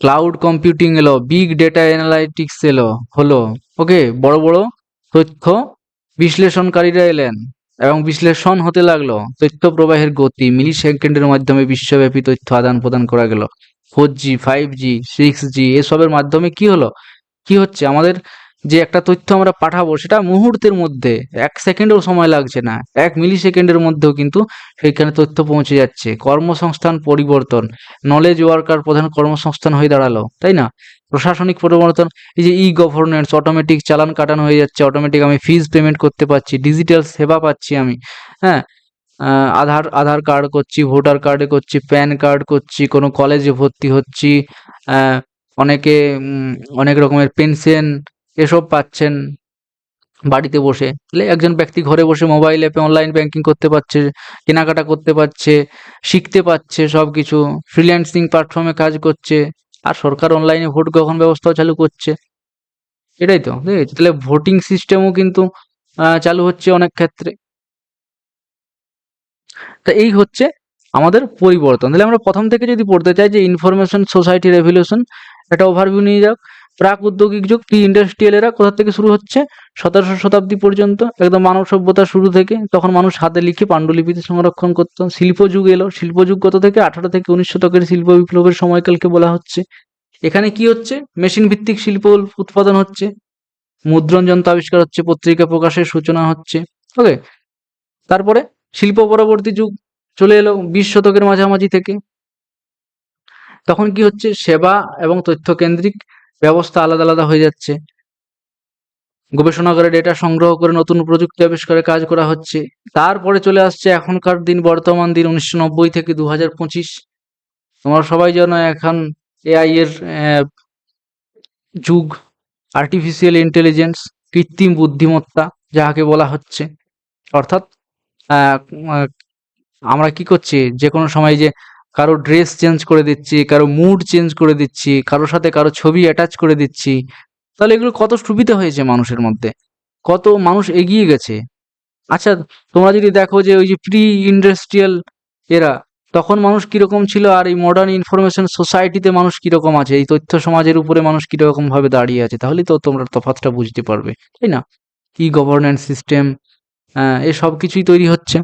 ক্লাউড কম্পিউটিং এলো, বিগ ডেটা অ্যানালাইটিক্স এলো, হলো। ওকে, বড় বড় তথ্য বিশ্লেষণকারীরা এলেন এবং বিশ্লেষণ হতে লাগলো। তথ্য প্রবাহের গতি মিলি সেকেন্ডের মাধ্যমে বিশ্বব্যাপী তথ্য আদান প্রদান করা গেল। 4G, 5G, 6G এসবের মাধ্যমে কি হলো, কি হচ্ছে, আমাদের যে একটা তথ্য আমরা পাঠাবো সেটা মুহূর্তের মধ্যে, 1 সেকেন্ডও সময় লাগছে না, 1 মিলি সেকেন্ডের মধ্যেও কিন্তু সেইখানে তথ্য পৌঁছে যাচ্ছে। কর্মসংস্থান পরিবর্তন, নলেজ ওয়ার্কার প্রধান কর্মসংস্থান হয়ে দাঁড়ালো, তাই না? প্রশাসনিক পরিবর্তন, এই যে ই গভর্নেন্স, অটোমেটিক চালান কাটানো হয়ে যাচ্ছে, অটোমেটিক আমি ফিজ পেমেন্ট করতে পারছি, ডিজিটাল সেবা পাচ্ছি আমি। হ্যাঁ, আধার কার্ড করছি, ভোটার কার্ডে করছি, প্যান কার্ড করছি, কোনো কলেজে ভর্তি হচ্ছি, আহ, অনেকে অনেক রকমের পেনশন এসব পাচ্ছেন বাড়িতে বসে। তাহলে একজন ব্যক্তি ঘরে বসে মোবাইল অ্যাপে অনলাইন ব্যাংকিং করতে পারছে, কেনাকাটা করতে পারছে, শিখতে পারছে সবকিছু, ফ্রিল্যান্সিং প্ল্যাটফর্মে কাজ করছে, আর সরকার অনলাইনে ভোট গ্রহণ ব্যবস্থাও চালু করছে। এটাই তো, ঠিক আছে? তাহলে ভোটিং সিস্টেমও কিন্তু চালু হচ্ছে অনেক ক্ষেত্রে। তা এই হচ্ছে আমাদের পরিবর্তন। তাহলে আমরা প্রথম থেকে যদি পড়তে চাই যে ইনফরমেশন সোসাইটি রেভলিউশন, একটা ওভারভিউ নিয়ে যাক। প্রাক ঔদ্যোগিক যুগ, প্রি ইন্ডাস্ট্রিয়াল এরা কোথা থেকে শুরু হচ্ছে? 17শো শতাব্দী পর্যন্ত, একদম মানব সভ্যতার শুরু থেকে। তখন মানুষ হাতে লিখে পাণ্ডুলিপিতে সংরক্ষণ করত। শিল্প যুগ এলো, শিল্প যুগ কত থেকে? 18 থেকে 19 শতকের শিল্প বিপ্লবের সময়কালকে বলা হচ্ছে। এখানে কি হচ্ছে? মেশিন ভিত্তিক শিল্প উৎপাদন হচ্ছে, মুদ্রণ যন্ত্র আবিষ্কার হচ্ছে, পত্রিকা প্রকাশের সূচনা হচ্ছে। ওকে, তারপরে শিল্প পরবর্তী যুগ চলে এলো 20 শতকের মাঝামাঝি থেকে। তখন কি হচ্ছে? সেবা এবং তথ্য কেন্দ্রিক ব্যবস্থা আলাদা আলাদা হয়ে যাচ্ছে। গবেষণাগারে ডেটা সংগ্রহ করে নতুন প্রযুক্তি আবিষ্কারে কাজ করা হচ্ছে। তারপরে চলে আসছে এখনকার দিন, বর্তমান দিন 1990 থেকে 2025। তোমরা সবাই জানো এখন এআই এর যুগ, আর্টিফিশিয়াল ইন্টেলিজেন্স, কৃত্রিম বুদ্ধিমত্তা যাকে বলা হচ্ছে। অর্থাৎ আহ, আহ, আমরা কি করছি, যে কোনো সময় যে কারো ড্রেস চেঞ্জ করে দিচ্ছি, কারো মুড চেঞ্জ করে দিচ্ছি, কারোর সাথে কারো ছবি অ্যাটাচ করে দিচ্ছি। তাহলে এগুলো কত সুবিধা হয়েছে মানুষের মধ্যে, কত মানুষ এগিয়ে গেছে। আচ্ছা, তোমরা যদি দেখো যে ওই যে প্রি ইন্ডাস্ট্রিয়াল এরা, তখন মানুষ কিরকম ছিল, আর এই মডার্ন ইনফরমেশন সোসাইটিতে মানুষ কিরকম আছে, এই তথ্য সমাজের উপরে মানুষ কিরকম ভাবে দাঁড়িয়ে আছে, তাহলেই তো তোমরা তফাৎটা বুঝতে পারবে, তাই না? ই গভর্নেন্স সিস্টেম, এ সব কিছুই তৈরি হচ্ছে।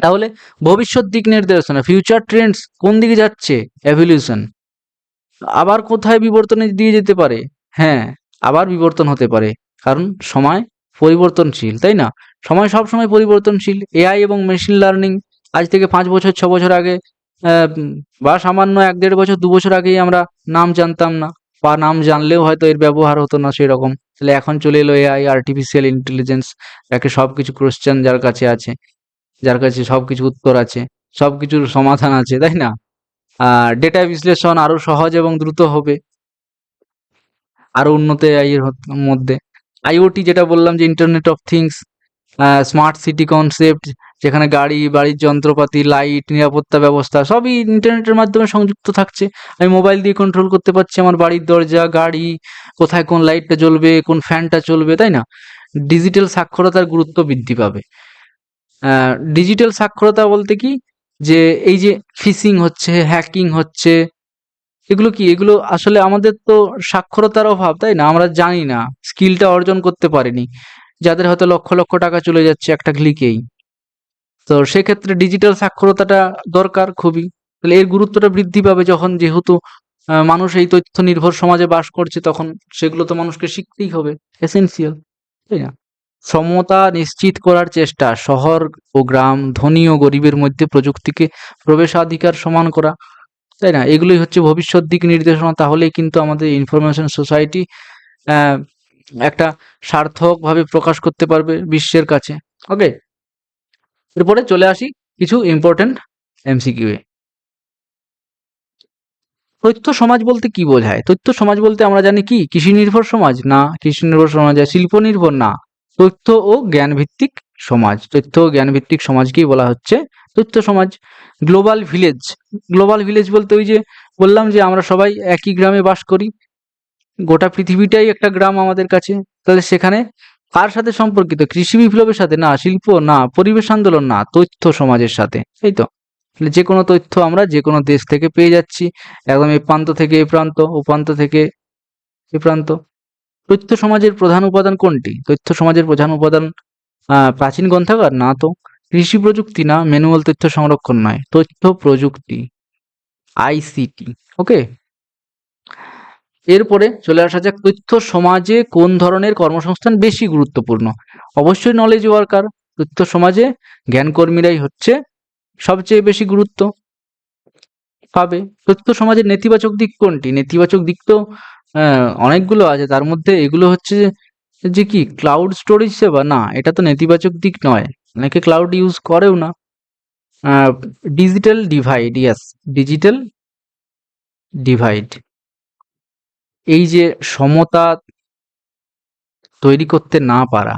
তাহলে ভবিষ্যৎ দিক নির্দেশনা, ফিউচার ট্রেন্ডস কোন দিকে যাচ্ছে? এভলিউশন। আবার কোথায় বিবর্তনে দিয়ে যেতে পারে? হ্যাঁ, আবার বিবর্তন হতে পারে, কারণ সময় পরিবর্তনশীল, তাই না? সময় সব সময় পরিবর্তনশীল। এআই এবং মেশিন লার্নিং আজ থেকে 5 বছর 6 বছর আগে, বা সামান্য 1-1.5 বছর 2 বছর আগেই আমরা নাম জানতাম না, বা নাম জানলেও হয়তো এর ব্যবহার হতো না সেরকম। তাহলে এখন চলে এলো এআই, আর্টিফিশিয়াল ইন্টেলিজেন্স, যাকে সবকিছু কোশ্চেন যার কাছে আছে, যার কাছে সবকিছু উত্তর আছে, সবকিছুর সমাধান আছে, তাই না? ডেটা বিশ্লেষণ আরো সহজ এবং দ্রুত হবে, আরো উন্নত এআই এর মধ্যে। আইওটি যেটা বললাম, যে internet of things, smart city concept, যেখানে গাড়ি, বাড়ির যন্ত্রপাতি, লাইট, নিরাপত্তা ব্যবস্থা সবই ইন্টারনেটের মাধ্যমে সংযুক্ত থাকছে। আমি মোবাইল দিয়ে কন্ট্রোল করতে পারছি আমার বাড়ির দরজা, গাড়ি, কোথায় কোন লাইটটা জ্বলবে, কোন ফ্যানটা চলবে, তাই না? ডিজিটাল সাক্ষরতার গুরুত্ব বৃদ্ধি পাবে। ডিজিটাল সাক্ষরতা বলতে কি, যে এই যে ফিশিং হচ্ছে, হ্যাকিং হচ্ছে, এগুলো কি, এগুলো আসলে আমাদের তো সাক্ষরতার অভাব, তাই না? আমরা জানি না, স্কিলটা অর্জন করতে পারিনি, যাদের হয়তো লক্ষ লক্ষ টাকা চলে যাচ্ছে একটা ক্লিকেই। তো সেক্ষেত্রে ডিজিটাল সাক্ষরতাটা দরকার খুবই। তাহলে এর গুরুত্বটা বৃদ্ধি পাবে যখন, যেহেতু মানুষ এই তথ্য নির্ভর সমাজে বাস করছে, তখন সেগুলো তো মানুষকে শিখতেই হবে, এসেনশিয়াল, তাই না? সমতা নিশ্চিত করার চেষ্টা, শহর ও গ্রাম, ধনী ও গরিবের মধ্যে প্রযুক্তিকে প্রবেশাধিকার সমান করা, তাই না? এগুলোই হচ্ছে ভবিষ্যৎ দিক নির্দেশনা। তাহলেই কিন্তু আমাদের ইনফরমেশন সোসাইটি একটা সার্থকভাবে প্রকাশ করতে পারবে বিশ্বের কাছে। ওকে, এরপরে চলে আসি কিছু ইম্পর্টেন্ট এমসিকিউ এ। তথ্য সমাজ বলতে কি বোঝায়? তথ্য সমাজ বলতে আমরা জানি কি কৃষি নির্ভর সমাজ? না। কৃষি নির্ভর সমাজ। শিল্প নির্ভর? না। তথ্য ও জ্ঞান ভিত্তিক সমাজ। তথ্য ও জ্ঞান ভিত্তিক সমাজকেই বলা হচ্ছে তথ্য সমাজ। Global village. গ্লোবাল ভিলেজ বলতে ওই যে বললাম যে আমরা সবাই একই গ্রামে বাস করি, গোটা পৃথিবীটাই একটা গ্রাম আমাদের কাছে। তাহলে সেখানে কার সাথে সম্পর্কিত? কৃষি বিপ্লবের সাথে? না। শিল্প? না। পরিবেশ আন্দোলন? না। তথ্য সমাজের সাথে, তাই তো? তাহলে যে কোনো তথ্য আমরা যে কোনো দেশ থেকে পেয়ে যাচ্ছি, একদম এ প্রান্ত থেকে এ প্রান্ত, ও প্রান্ত থেকে এ প্রান্ত। তথ্য সমাজের প্রধান উপাদান কোনটি? তথ্য সমাজের প্রধান উপাদান প্রাচীন গ্রন্থাগার? না তো। কৃষি প্রযুক্তি? না। ম্যানুয়াল তথ্য সংরক্ষণ নয়। তথ্য প্রযুক্তি, আইসিটি। ওকে, এরপরে চলে আসা যাক তথ্য সমাজে কোন ধরনের কর্মসংস্থান বেশি গুরুত্বপূর্ণ? অবশ্যই নলেজ ওয়ার্কার। তথ্য সমাজে জ্ঞানকর্মীরাই হচ্ছে সবচেয়ে বেশি গুরুত্ব পাবে। তথ্য সমাজের নেতিবাচক দিক কোনটি? নেতিবাচক দিক তো অনেকগুলো আছে, তার মধ্যে এগুলো হচ্ছে যে কি ক্লাউড স্টোরেজ সেবা? না, এটা তো নেতিবাচক দিক নয়, অনেকে ক্লাউড ইউজ করেও না। ডিজিটাল ডিভাইড, ইয়াস, ডিজিটাল ডিভাইড, এই যে সমতা তৈরি করতে না পারা।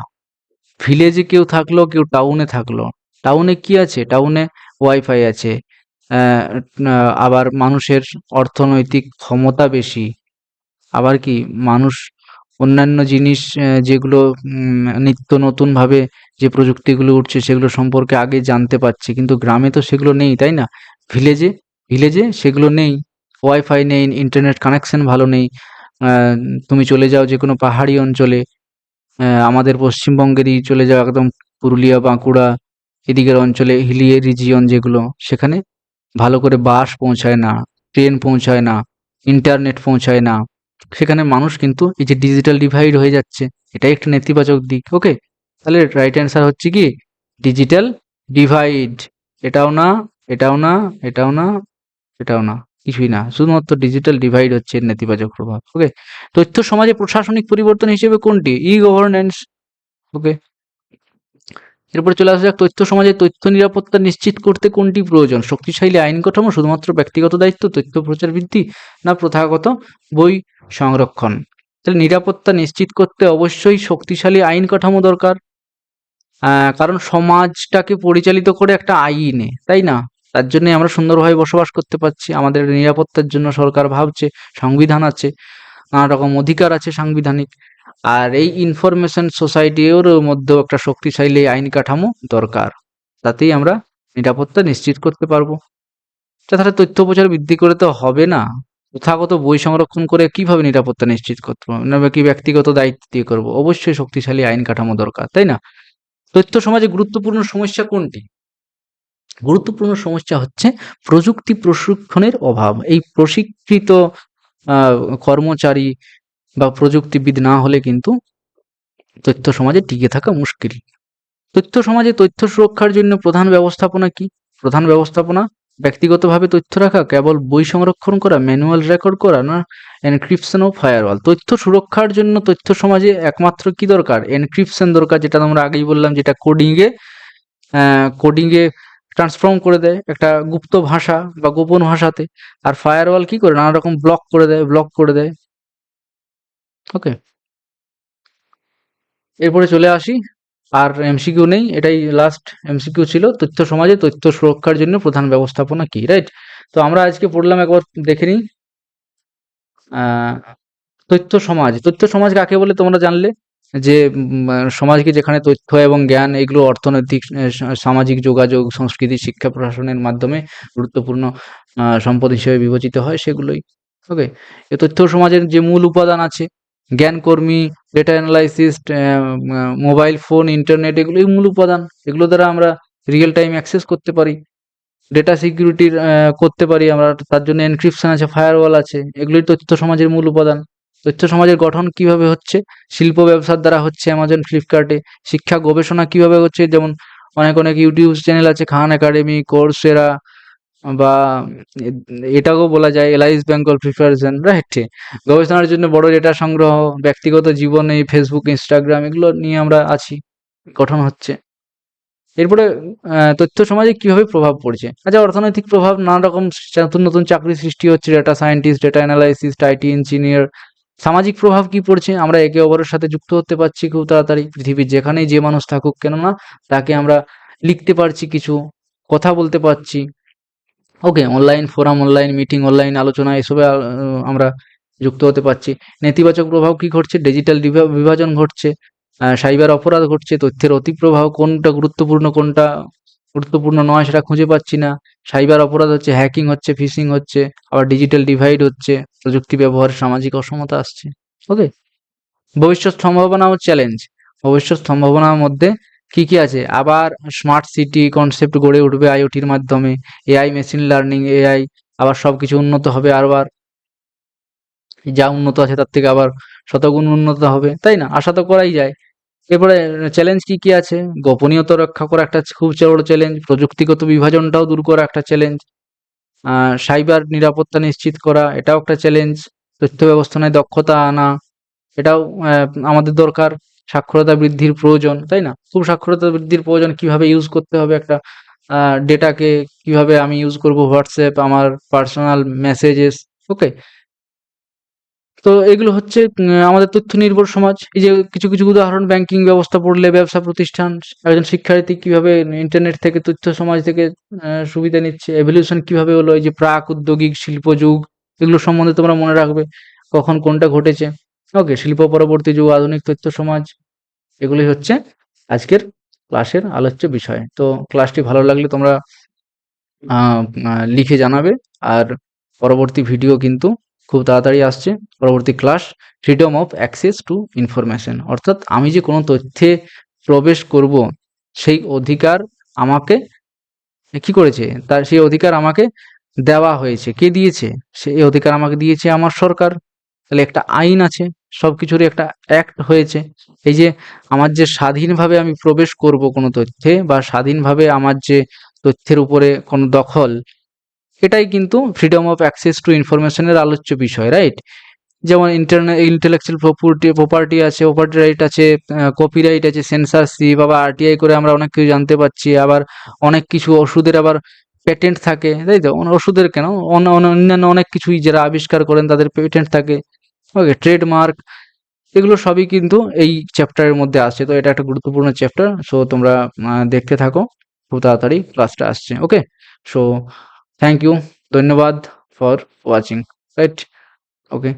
ভিলেজে কেউ থাকলো, কেউ টাউনে থাকলো, টাউনে কি আছে? টাউনে ওয়াইফাই আছে, আবার মানুষের অর্থনৈতিক ক্ষমতা বেশি, আবার কি মানুষ অন্যান্য জিনিস যেগুলো নিত্য নতুনভাবে যে প্রযুক্তিগুলো উঠছে সেগুলো সম্পর্কে আগে জানতে পারছে, কিন্তু গ্রামে তো সেগুলো নেই, তাই না? ভিলেজে ভিলেজে সেগুলো নেই, ওয়াইফাই নেই, ইন্টারনেট কানেকশন ভালো নেই। আহ, তুমি চলে যাও যে কোনো পাহাড়ি অঞ্চলে, আমাদের পশ্চিমবঙ্গেরই চলে যাও একদম পুরুলিয়া, বাঁকুড়া, এদিকের অঞ্চলে হিলি রিজিয়ন যেগুলো, সেখানে ভালো করে বাস পৌঁছায় না, ট্রেন পৌঁছায় না, ইন্টারনেট পৌঁছায় না। সেখানে মানুষ কিন্তু এই যে ডিজিটাল ডিভাইড হয়ে যাচ্ছে, এটাই একটা নেতিবাচক দিক। ওকে, তাহলে রাইট অ্যান্সার হচ্ছে কি ডিজিটাল ডিভাইড। এটাও না, এটাও না, এটাও না, এটাও না, কিছুই না, শুধুমাত্র ডিজিটাল ডিভাইড হচ্ছে এর নেতিবাচক প্রভাব। ওকে, তথ্য সমাজে প্রশাসনিক পরিবর্তন হিসেবে কোনটি? ই গভর্নেন্স। ওকে, এরপরে চলে আসা যাক তথ্য সমাজে তথ্য নিরাপত্তা নিশ্চিত করতে কোনটি প্রয়োজন? শক্তিশালী আইন কাঠামো, শুধুমাত্র ব্যক্তিগত দায়িত্ব, তথ্য প্রচার বৃদ্ধি, না প্রথাগত বই সংরক্ষণ? তাহলে নিরাপত্তা নিশ্চিত করতে অবশ্যই শক্তিশালী আইন কাঠামো দরকার, কারণ সমাজটাকে পরিচালিত করে একটা আইনে, তাই না? তার জন্য আমরা সুন্দরভাবে বসবাস করতে পারছি, আমাদের নিরাপত্তার জন্য সরকার ভাবছে, সংবিধান আছে, নানা রকম অধিকার আছে সাংবিধানিক। আর এই ইনফরমেশন সোসাইটির মধ্যেও একটা শক্তিশালী আইন কাঠামো দরকার, তাতেই আমরা নিরাপত্তা নিশ্চিত করতে পারবো। তাছাড়া তথ্য প্রচার বৃদ্ধি করে তো হবে না, প্রথাগত বই সংরক্ষণ করে কিভাবে নিরাপত্তা নিশ্চিত করতে পারবো? না কি ব্যক্তিগত দায়িত্ব দিয়ে করবো? অবশ্যই শক্তিশালী আইন কাঠামো দরকার, তাই না? তথ্য সমাজে গুরুত্বপূর্ণ সমস্যা কোনটি? গুরুত্বপূর্ণ সমস্যা হচ্ছে প্রযুক্তি প্রশিক্ষণের অভাব। এই প্রশিক্ষিত আহ, কর্মচারী বা প্রযুক্তিবিদ না হলে কিন্তু তথ্য সমাজে টিকে থাকা মুশকিল। তথ্য সমাজে তথ্য সুরক্ষার জন্য প্রধান ব্যবস্থাপনা কি? প্রধান ব্যবস্থাপনা ব্যক্তিগতভাবে তথ্য রাখা, কেবল বই সংরক্ষণ করা, ম্যানুয়াল রেকর্ড করা, না এনক্রিপশন ও ফায়ারওয়াল? তথ্য সুরক্ষার জন্য তথ্য সমাজে একমাত্র কি দরকার? এনক্রিপশন দরকার, যেটা আমরা আগেই বললাম, যেটা কোডিংয়ে ট্রান্সফর্ম করে দেয় একটা গুপ্ত ভাষা বা গোপন ভাষাতে। আর ফায়ারওয়াল কি করে? নানা রকম ব্লক করে দেয়। ওকে, এরপরে চলে আসি, আর এমসিকিউ নেই, এটাই লাস্ট এমসিকিউ ছিল। তথ্য সমাজে তথ্য সুরক্ষার জন্য প্রধান ব্যবস্থাপনা কি? রাইট, তো আমরা আজকে পড়লাম, একবার দেখে নিই। আহ, তথ্য সমাজ কাকে বলে তোমরা জানলে, যে সমাজকে যেখানে তথ্য এবং জ্ঞান এগুলো অর্থনৈতিক, সামাজিক যোগাযোগ, সংস্কৃতি, শিক্ষা, প্রশাসনের মাধ্যমে গুরুত্বপূর্ণ সম্পদ হিসেবে বিবেচিত হয়, সেগুলোই। ওকে, এই তথ্য সমাজের যে মূল উপাদান আছে, জ্ঞানকর্মী, data analysis, mobile phone, internet, এগুলোই মূল উপাদান। এগুলো দ্বারা আমরা রিয়েল টাইম অ্যাক্সেস করতে পারি, ডেটা সিকিউরিটির করতে পারি আমরা, তার জন্য এনক্রিপশন আছে, ফায়ারওয়াল আছে, এগুলোই তথ্য সমাজের মূল উপাদান। তথ্য সমাজের গঠন কিভাবে হচ্ছে? শিল্প ব্যবসার দ্বারা হচ্ছে, অ্যামাজন, ফ্লিপকার্টে। শিক্ষা গবেষণা কিভাবে হচ্ছে? যেমন অনেক ইউটিউব চ্যানেল আছে, খান একাডেমি, কোর্সেরা, বা এটাকেও বলা যায় এলাইস বেঙ্গল প্রিপারেশন, রাইট? গবেষণার জন্য বড় ডেটা সংগ্রহ, ব্যক্তিগত জীবনে ফেসবুক, ইনস্টাগ্রাম এগুলো নিয়ে আমরা আছি, গঠন হচ্ছে। এরপরে তথ্য সমাজে কিভাবে প্রভাব পড়ছে? আচ্ছা, অর্থনৈতিক প্রভাব, নানা রকম নতুন নতুন চাকরি সৃষ্টি হচ্ছে, data scientist, data analysis, IT engineer. সামাজিক প্রভাব কি পড়ছে? আমরা একে অপরের সাথে যুক্ত হতে পারছি খুব তাড়াতাড়ি, পৃথিবীর যেখানেই যে মানুষ থাকুক কেন না, তাকে আমরা লিখতে পারছি কিছু, কথা বলতে পারছি। Okay, online forum, online meeting, online আলোচনা এসবে আমরা যুক্ত হতে পারছি। নেতিবাচক প্রভাব কি ঘটছে? ডিজিটাল বিভাজন ঘটছে, সাইবার অপরাধ ঘটছে, তথ্যের অতিপ্রবাহ, কোনটা গুরুত্বপূর্ণ কোনটা গুরুত্বপূর্ণ নয় সেটা খুঁজে পাচ্ছি না। সাইবার অপরাধ হচ্ছে, হ্যাকিং হচ্ছে, ফিশিং হচ্ছে, আবার ডিজিটাল ডিভাইড হচ্ছে, প্রযুক্তি ব্যবহারে সামাজিক অসমতা আসছে। ওকে, ভবিষ্যৎ সম্ভাবনা ও চ্যালেঞ্জ। ভবিষ্যৎ সম্ভাবনার মধ্যে কি কি আছে? আবার স্মার্ট সিটি কনসেপ্ট গড়ে উঠবে আইওটির মাধ্যমে, এআই, মেশিন লার্নিং, এআই, আবার সবকিছু উন্নত হবে, আবার যা উন্নত আছে তার থেকে আবার শতগুণ উন্নত হবে, তাই না? আশা তো করাই যায়। এরপরে চ্যালেঞ্জ কি কি আছে? গোপনীয়তা রক্ষা করা একটা খুব বড় চ্যালেঞ্জ, প্রযুক্তিগত বিভাজনটাও দূর করা একটা চ্যালেঞ্জ, সাইবার নিরাপত্তা নিশ্চিত করা এটাও একটা চ্যালেঞ্জ, তথ্য ব্যবস্থাপনায় দক্ষতা আনা এটাও আমাদের দরকার, সাক্ষরতা বৃদ্ধির প্রয়োজন, তাই না? খুব সাক্ষরতা বৃদ্ধির প্রয়োজন, কিভাবে ইউজ করতে হবে একটা ডেটাকে, কিভাবে আমি ইউজ করব হোয়াটসঅ্যাপ, আমার পার্সোনাল মেসেজেস। ওকে, তো এগুলো হচ্ছে আমাদের তথ্য নির্ভর সমাজ। এই যে কিছু কিছু উদাহরণ, ব্যাংকিং ব্যবস্থা পড়লে, ব্যবসা প্রতিষ্ঠান, একজন শিক্ষার্থী কিভাবে ইন্টারনেট থেকে তথ্য সমাজ থেকে সুবিধা নিচ্ছে, এভলিউশন কিভাবে হলো, এই যে প্রাক ঔদ্যোগিক শিল্প যুগ, এগুলো সম্বন্ধে তোমরা মনে রাখবে কখন কোনটা ঘটেছে। ওকে, শিল্প পরবর্তী যুগ, আধুনিক তথ্য সমাজ, এগুলোই হচ্ছে আজকের ক্লাসের আলোচ্য বিষয়। তো ক্লাসটি ভালো লাগলে তোমরা লিখে জানাবে। আর পরবর্তী ভিডিও কিন্তু খুব তাড়াতাড়ি আসছে। পরবর্তী class, freedom of access to information, অর্থাৎ আমি যে কোনো তথ্যে প্রবেশ করব, সেই অধিকার আমাকে কি করেছে, তার সেই অধিকার আমাকে দেওয়া হয়েছে। কে দিয়েছে? সেই অধিকার আমাকে দিয়েছে আমার সরকার। তাহলে একটা আইন আছে, সবকিছুরই একটা অ্যাক্ট হয়েছে। এই যে আমার যে স্বাধীনভাবে আমি প্রবেশ করব কোনো তথ্যে, বা স্বাধীনভাবে আমার যে তথ্যের উপরে কোনো দখল, এটাই কিন্তু ফ্রিডম অফ অ্যাক্সেস টু ইনফরমেশনের আলোচ্য বিষয়, রাইট? যেমন ইন্টেলেকচুয়াল প্রপার্টি আছে, প্রপার্টি রাইট আছে, কপিরাইট আছে, সেন্সরশিপ, আবার আরটিআই করে আমরা অনেক কিছু জানতে পারছি। আবার অনেক কিছু ওষুধের আবার পেটেন্ট থাকে, তাই তো? ওষুধের কেন, অন্যান্য অনেক কিছুই যারা আবিষ্কার করেন তাদের পেটেন্ট থাকে। ওকে, ট্রেডমার্ক, এগুলো সবই কিন্তু এই চ্যাপ্টারের মধ্যে আসছে। তো এটা একটা গুরুত্বপূর্ণ চ্যাপ্টার। সো তোমরা দেখতে থাকো, খুব তাড়াতাড়ি ক্লাসটা আসছে। ওকে, সো থ্যাংক ইউ, ধন্যবাদ ফর ওয়াচিং, রাইট? ওকে।